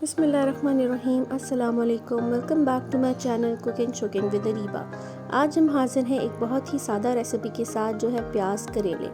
बिस्मिल्लाहिर्रहमानिर्रहीम। अस्सलाम वालेकुम। Welcome back to my channel cooking शुकिंग विद रीबा। आज हम हाजिर हैं एक बहुत ही सादा रेसिपी के साथ, जो है प्याज करेले।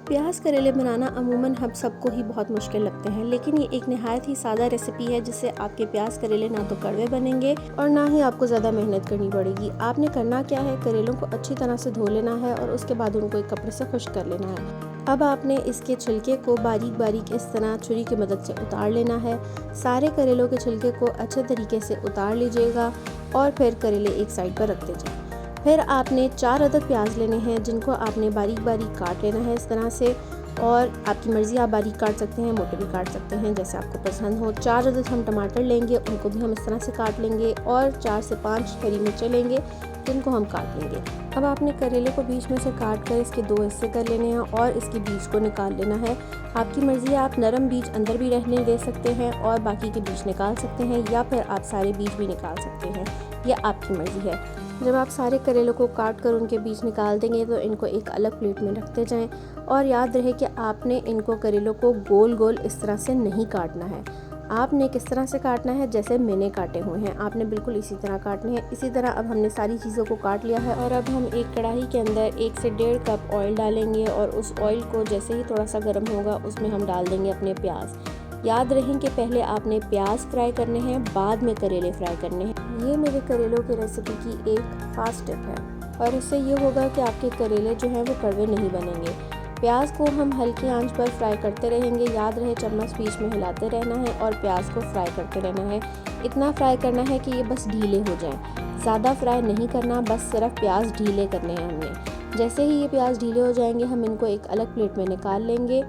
प्याज करेले बनाना अमूमन हम सबको ही बहुत मुश्किल लगते हैं, लेकिन ये एक नहायत ही सादा रेसिपी है जिससे आपके प्याज करेले ना तो कड़वे बनेंगे और ना ही आपको ज़्यादा मेहनत करनी पड़ेगी। आपने करना क्या है, करेलों को अच्छी तरह से धो लेना है और उसके बाद उनको एक कपड़े से खुश्क कर लेना है। अब आपने इसके छिलके को बारीक बारीक इस तरह छुरी की मदद से उतार लेना है। सारे करेलों के छिलके को अच्छे तरीके से उतार लीजिएगा और फिर करेले एक साइड पर रख दीजिए। फिर आपने 4 अदद प्याज लेने हैं, जिनको आपने बारीक बारीक काट लेना है इस तरह से। और आपकी मर्ज़ी, आप बारीक काट सकते हैं, मोटे भी काट सकते हैं, जैसे आपको पसंद हो। 4 अदद हम टमाटर लेंगे, उनको भी हम इस तरह से काट लेंगे। और 4 से 5 हरी मिर्चें लेंगे, जिनको हम काट लेंगे। अब आपने करेले को बीच में से काट कर इसके 2 हिस्से कर लेने हैं और इसके बीज को निकाल लेना है। आपकी मर्ज़ी है, आप नरम बीज अंदर भी रहने दे सकते हैं और बाकी के बीज निकाल सकते हैं, या फिर आप सारे बीज भी निकाल सकते हैं, यह आपकी मर्ज़ी है। जब आप सारे करेलों को काट कर उनके बीज निकाल देंगे तो इनको एक अलग प्लेट में रखते जाएं। और याद रहे कि आपने इनको करेलों को गोल गोल इस तरह से नहीं काटना है। आपने किस तरह से काटना है, जैसे मैंने काटे हुए हैं, आपने बिल्कुल इसी तरह काटने हैं। इसी तरह अब हमने सारी चीज़ों को काट लिया है और अब हम एक कढ़ाई के अंदर 1 से 1.5 कप ऑयल डालेंगे और उस ऑयल को जैसे ही थोड़ा सा गर्म होगा उसमें हम डाल देंगे अपने प्याज। याद रहें कि पहले आपने प्याज फ्राई करने हैं, बाद में करेले फ्राई करने हैं। ये मेरे करेलों की रेसिपी की एक फ़ास्ट टिप है और इससे ये होगा कि आपके करेले जो हैं वो कड़वे नहीं बनेंगे। प्याज को हम हल्की आंच पर फ्राई करते रहेंगे। याद रहे, चम्मच बीच में हिलाते रहना है और प्याज को फ्राई करते रहना है। इतना फ्राई करना है कि ये बस ढीले हो जाएं। ज़्यादा फ्राई नहीं करना, बस सिर्फ प्याज ढीले करने हैं हमने। जैसे ही ये प्याज ढीले हो जाएंगे, हम इनको एक अलग प्लेट में निकाल लेंगे।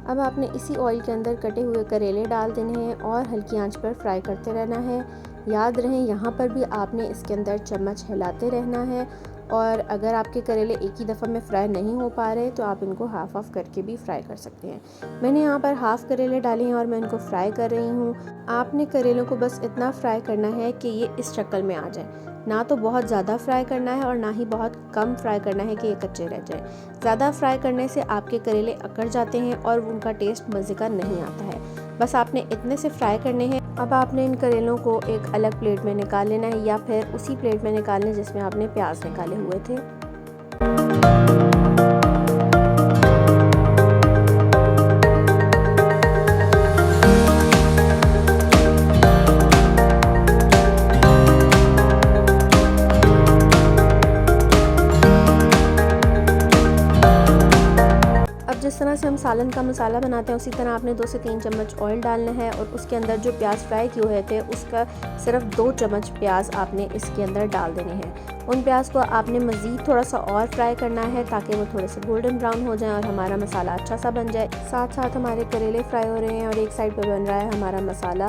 अब आपने इसी ऑयल के अंदर कटे हुए करेले डाल देने हैं और हल्की आंच पर फ्राई करते रहना है। याद रहें, यहाँ पर भी आपने इसके अंदर चम्मच हिलाते रहना है। और अगर आपके करेले एक ही दफ़ा में फ्राई नहीं हो पा रहे तो आप इनको हाफ़ ऑफ करके भी फ्राई कर सकते हैं। मैंने यहाँ पर हाफ़ करेले डाले हैं और मैं इनको फ्राई कर रही हूँ। आपने करेलों को बस इतना फ्राई करना है कि ये इस शक्ल में आ जाए। ना तो बहुत ज़्यादा फ्राई करना है और ना ही बहुत कम फ्राई करना है कि ये कच्चे रह जाए। ज़्यादा फ्राई करने से आपके करेले अकड़ जाते हैं और उनका टेस्ट मज़े का नहीं आता है। बस आपने इतने से फ्राई करने हैं। अब आपने इन करेलों को एक अलग प्लेट में निकाल लेना है, या फिर उसी प्लेट में निकालना है जिसमें आपने प्याज निकाले हुए थे। जिस तरह से हम सालन का मसाला बनाते हैं, उसी तरह आपने 2 से 3 चम्मच ऑयल डालना है और उसके अंदर जो प्याज फ्राई किए हुए थे उसका सिर्फ 2 चम्मच प्याज आपने इसके अंदर डाल देने हैं। उन प्याज को आपने मज़ीद थोड़ा सा और फ्राई करना है ताकि वो थोड़े से गोल्डन ब्राउन हो जाएं और हमारा मसाला अच्छा सा बन जाए। साथ साथ हमारे करेले फ्राई हो रहे हैं और एक साइड पर बन रहा है हमारा मसाला।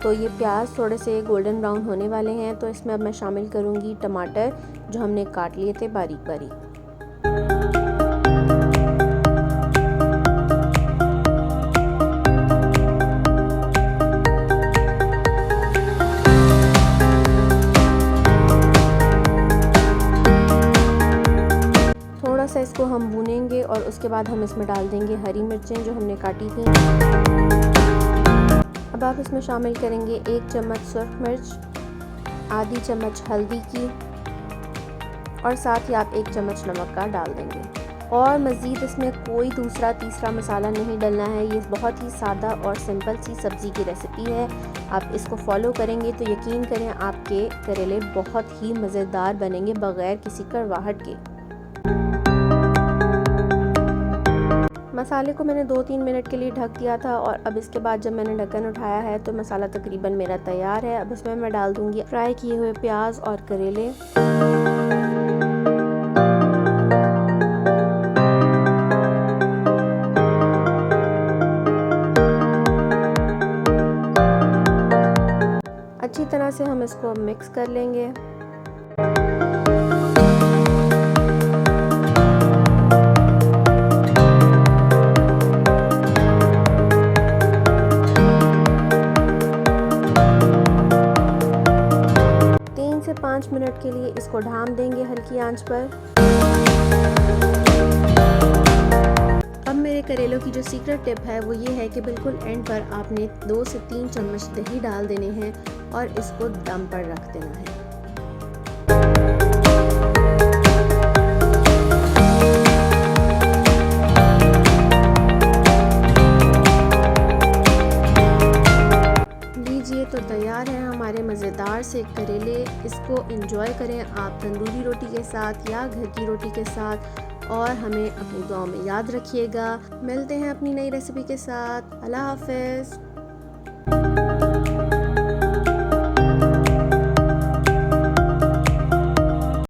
तो ये प्याज थोड़े से गोल्डन ब्राउन होने वाले हैं, तो इसमें अब मैं शामिल करूँगी टमाटर, जो हमने काट लिए थे बारीक बारीक। इसको हम भूनेंगे और उसके बाद हम इसमें डाल देंगे हरी मिर्चें जो हमने काटी थी। अब आप इसमें शामिल करेंगे 1 चम्मच सुर्ख मिर्च, आधी चम्मच हल्दी की और साथ ही आप 1 चम्मच नमक का डाल देंगे। और मज़ीद इसमें कोई दूसरा तीसरा मसाला नहीं डलना है। ये बहुत ही सादा और सिंपल सी सब्ज़ी की रेसिपी है। आप इसको फॉलो करेंगे तो यकीन करें आपके करेले बहुत ही मज़ेदार बनेंगे बग़ैर किसी कड़वाहट के। मसाले को मैंने 2-3 मिनट के लिए ढक दिया था और अब इसके बाद जब मैंने ढक्कन उठाया है तो मसाला तकरीबन मेरा तैयार है। अब इसमें मैं डाल दूंगी फ्राई किए हुए प्याज और करेले। अच्छी तरह से हम इसको मिक्स कर लेंगे। से 5 मिनट के लिए इसको ढाँप देंगे हल्की आंच पर। अब मेरे करेलों की जो सीक्रेट टिप है वो ये है कि बिल्कुल एंड पर आपने 2 से 3 चम्मच दही डाल देने हैं और इसको दम पर रख देना है। लीजिए तो तैयार है हमारे मज़ेदार से करेले। इसको एंजॉय करें आप तंदूरी रोटी के साथ या घर की रोटी के साथ, और हमें अपनी दुआओं में याद रखिएगा। मिलते हैं अपनी नई रेसिपी के साथ। अल्लाह हाफ़िज़।